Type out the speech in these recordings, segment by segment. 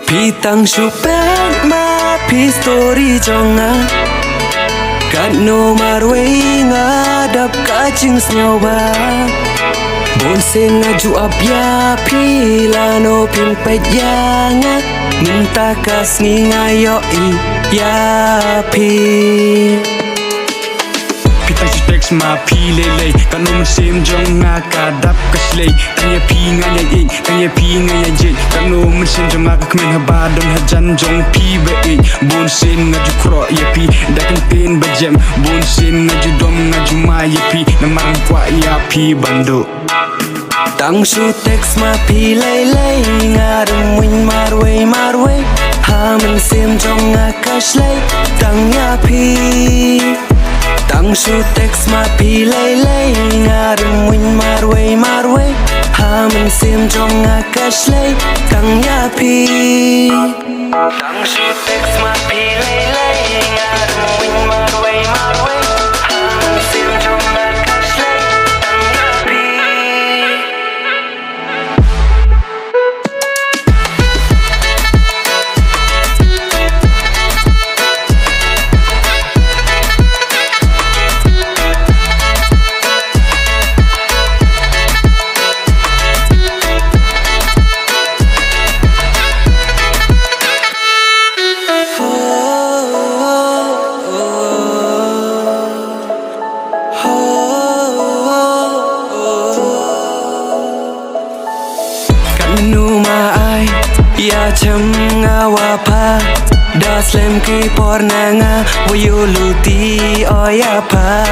Pitang syupek ma pi story jonga Kat no marway ngadap kacing snyawa Bonsen ngaju abya pila no pimpet yanga Minta kas ngayo ya pi Pitang si text ma pi lele Kanu mesim jong nga kadap kaslay Tanya pi nga yay Tanya pi nga yay Kanu mesim jong nga kakmin habadon hajan jong pi be Bonsen nga ju kro ya pi Dakin pin bajem Bonsen nga ju dom nga ju ma ya pi Namarang kwa ya pi bando Tang su text ma pi lele Ngarem win marway Hamen sim jong nga kaslay Tang ya pi Tang su text ma pi lele Ngarem win marway Hamen sim jong nga kaslay Tang ya pi Tang su text ma pi lele Ngarem win marway Hamen sim jong nga kaslay Tang ya pi Ya cham ngawa pa Da slam ki porna nga Wayo luti oya pa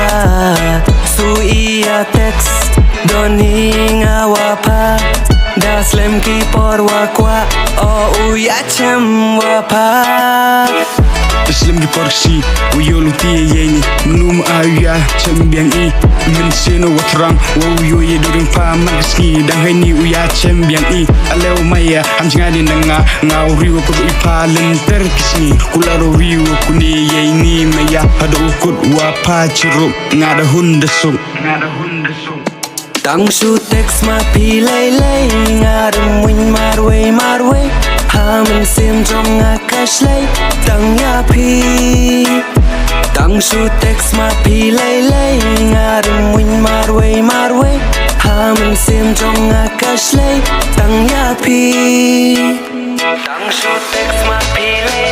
Su iya text Doni ngawa pa Da slam ki porwa kwa O uya cham wapa Islam di porsi Uyo luti yeni Menum ayah Cembiang i Min seno watrang Wayo ye during pa magaski Dang hai ni uya cembiang i Aleo maya Ham jingani nanga Ngau riwa kudu ipa Lenter kisni Kularo riwa kuni ye ni maya Hada ukut wapa cirup Ngada hunda sum Ngada hunda sum Tang su text ma pi lele Ngarem win marway Hamen sim jong nga kaslay Tang ya pi Tang su text ma pi lele Ngarem win marway Hamen sim jong nga kaslay Tang ya pi Tang su text ma pi lele